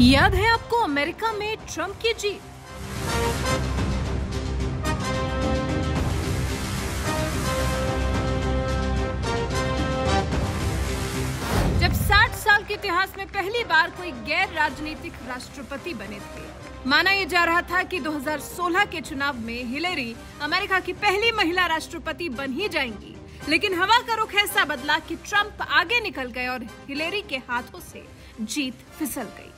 याद है आपको अमेरिका में ट्रंप की जीत? जब 60 साल के इतिहास में पहली बार कोई गैर राजनीतिक राष्ट्रपति बने थे। माना यह जा रहा था कि 2016 के चुनाव में हिलेरी अमेरिका की पहली महिला राष्ट्रपति बन ही जाएंगी, लेकिन हवा का रुख ऐसा बदला कि ट्रंप आगे निकल गए और हिलेरी के हाथों से जीत फिसल गई।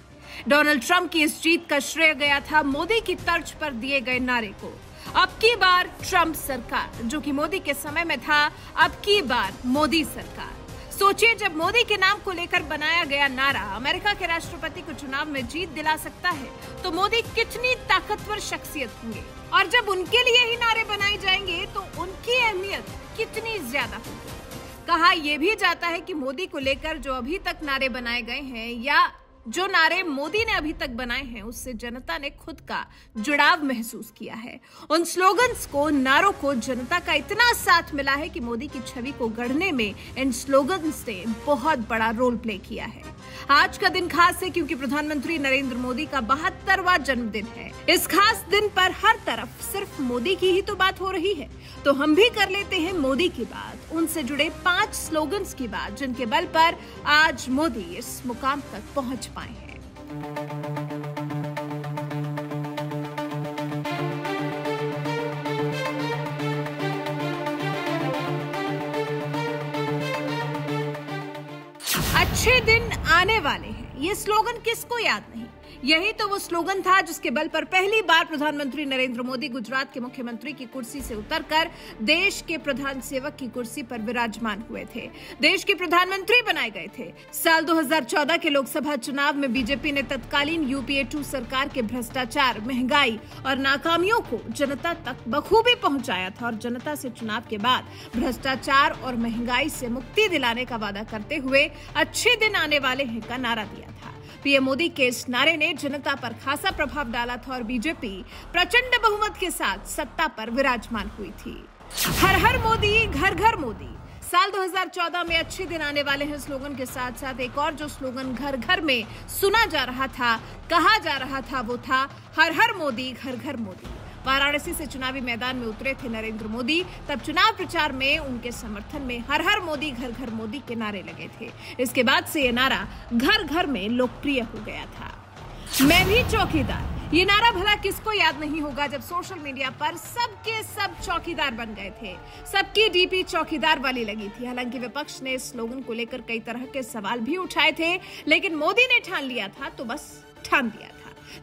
डोनाल्ड ट्रंप की इस जीत का श्रेय गया था मोदी की तर्ज पर दिए गए नारे को, अब की बार ट्रंप सरकार, जो कि मोदी के समय में था अब की बार मोदी सरकार। सोचिए, जब मोदी के नाम को लेकर बनाया गया नारा अमेरिका के राष्ट्रपति को चुनाव में जीत दिला सकता है, तो मोदी कितनी ताकतवर शख्सियत होंगे, और जब उनके लिए ही नारे बनाए जाएंगे तो उनकी अहमियत कितनी ज्यादा होगी। कहा यह भी जाता है कि मोदी को लेकर जो अभी तक नारे बनाए गए हैं या जो नारे मोदी ने अभी तक बनाए हैं, उससे जनता ने खुद का जुड़ाव महसूस किया है। उन स्लोगन्स को, नारों को जनता का इतना साथ मिला है कि मोदी की छवि को गढ़ने में इन स्लोगन्स ने बहुत बड़ा रोल प्ले किया है। आज का दिन खास है क्योंकि प्रधानमंत्री नरेंद्र मोदी का 72वां जन्मदिन है। इस खास दिन पर हर तरफ सिर्फ मोदी की ही तो बात हो रही है, तो हम भी कर लेते हैं मोदी की बात, उनसे जुड़े 5 स्लोगन्स की बात, जिनके बल पर आज मोदी इस मुकाम तक पहुंच पाए हैं। अच्छे दिन आने वाले हैं, ये स्लोगन किसको याद नहीं। यही तो वो स्लोगन था जिसके बल पर पहली बार प्रधानमंत्री नरेंद्र मोदी गुजरात के मुख्यमंत्री की कुर्सी से उतरकर देश के प्रधान सेवक की कुर्सी पर विराजमान हुए थे, देश के प्रधानमंत्री बनाए गए थे। साल 2014 के लोकसभा चुनाव में बीजेपी ने तत्कालीन यूपीए 2 सरकार के भ्रष्टाचार, महंगाई और नाकामियों को जनता तक बखूबी पहुंचाया था और जनता से चुनाव के बाद भ्रष्टाचार और महंगाई से मुक्ति दिलाने का वादा करते हुए अच्छे दिन आने वाले हैं का नारा दिया था। पीएम मोदी के इस नारे ने जनता पर खासा प्रभाव डाला था और बीजेपी प्रचंड बहुमत के साथ सत्ता पर विराजमान हुई थी। हर हर मोदी, घर घर मोदी। साल 2014 में अच्छे दिन आने वाले हैं स्लोगन के साथ साथ एक और जो स्लोगन घर घर में सुना जा रहा था, कहा जा रहा था, वो था हर हर मोदी, घर घर मोदी। वाराणसी से चुनावी मैदान में उतरे थे नरेंद्र मोदी, तब चुनाव प्रचार में उनके समर्थन में हर हर मोदी, घर घर मोदी के नारे लगे थे। इसके बाद से ये नारा घर घर में लोकप्रिय हो गया था। मैं भी चौकीदार, ये नारा भला किसको याद नहीं होगा जब सोशल मीडिया पर सबके सब चौकीदार बन गए थे, सबकी डीपी चौकीदार वाली लगी थी। हालांकि विपक्ष ने इस स्लोगन को लेकर कई तरह के सवाल भी उठाए थे, लेकिन मोदी ने ठान लिया था तो बस ठान दिया था।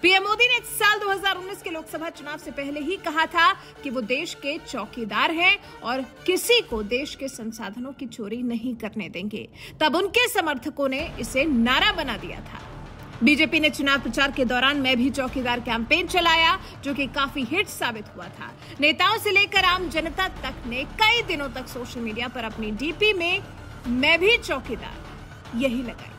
पीएम मोदी ने साल 2019 के लोकसभा चुनाव से पहले ही कहा था कि वो देश के चौकीदार हैं और किसी को देश के संसाधनों की चोरी नहीं करने देंगे। तब उनके समर्थकों ने इसे नारा बना दिया था। बीजेपी ने चुनाव प्रचार के दौरान मैं भी चौकीदार कैंपेन चलाया, जो कि काफी हिट साबित हुआ था। नेताओं से लेकर आम जनता तक ने कई दिनों तक सोशल मीडिया पर अपनी डीपी में मैं भी चौकीदार यही लगाई।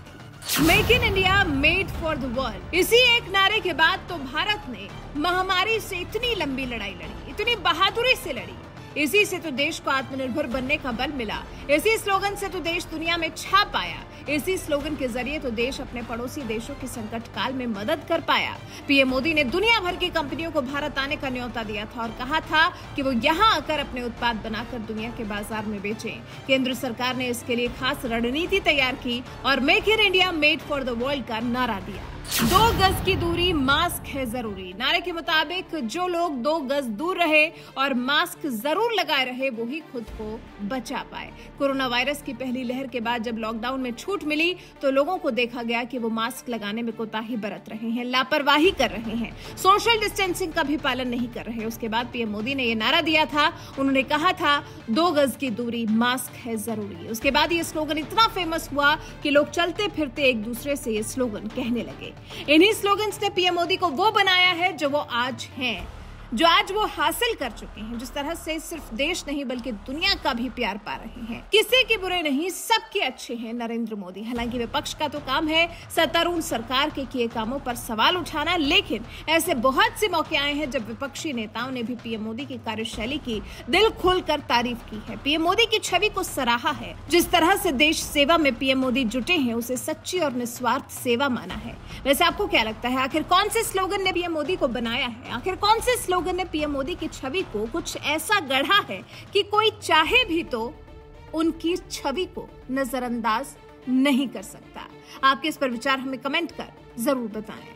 Make in India, made for the world, इसी एक नारे के बाद तो भारत ने महामारी से इतनी लंबी लड़ाई लड़ी, इतनी बहादुरी से लड़ी। इसी से तो देश को आत्मनिर्भर बनने का बल मिला, इसी स्लोगन से तो देश दुनिया में छा पाया, इसी स्लोगन के जरिए तो देश अपने पड़ोसी देशों के संकट काल में मदद कर पाया। पीएम मोदी ने दुनिया भर की कंपनियों को भारत आने का न्योता दिया था और कहा था कि वो यहाँ आकर अपने उत्पाद बनाकर दुनिया के बाजार में बेचें। केंद्र सरकार ने इसके लिए खास रणनीति तैयार की और make in India, made for the world का नारा दिया। 2 गज की दूरी, मास्क है जरूरी। नारे के मुताबिक जो लोग 2 गज दूर रहे और मास्क जरूर लगाए रहे, वो ही खुद को बचा पाए। कोरोना वायरस की पहली लहर के बाद जब लॉकडाउन में छूट मिली तो लोगों को देखा गया कि वो मास्क लगाने में कोताही बरत रहे हैं, लापरवाही कर रहे हैं, सोशल डिस्टेंसिंग का भी पालन नहीं कर रहे। उसके बाद पीएम मोदी ने ये नारा दिया था, उन्होंने कहा था 2 गज की दूरी, मास्क है जरूरी। उसके बाद ये स्लोगन इतना फेमस हुआ कि लोग चलते फिरते एक दूसरे से ये स्लोगन कहने लगे। इन्हीं स्लोगन्स ने पीएम मोदी को वो बनाया है जो वो आज हैं। जो आज वो हासिल कर चुके हैं, जिस तरह से सिर्फ देश नहीं बल्कि दुनिया का भी प्यार पा रहे हैं। किसी के बुरे नहीं, सबके अच्छे हैं नरेंद्र मोदी। हालांकि विपक्ष का तो काम है सत्तारूढ़ सरकार के किए कामों पर सवाल उठाना, लेकिन ऐसे बहुत से मौके आए हैं जब विपक्षी नेताओं ने भी पीएम मोदी की कार्यशैली की दिल खोलकर तारीफ की है, पीएम मोदी की छवि को सराहा है। जिस तरह से देश सेवा में पीएम मोदी जुटे हैं, उसे सच्ची और निस्वार्थ सेवा माना है। वैसे आपको क्या लगता है, आखिर कौन से स्लोगन ने पीएम मोदी को बनाया है? आखिर कौन से स्लोगन ने पीएम मोदी की छवि को कुछ ऐसा गढ़ा है कि कोई चाहे भी तो उनकी छवि को नजरअंदाज नहीं कर सकता? आपके इस पर विचार हमें कमेंट कर जरूर बताएं।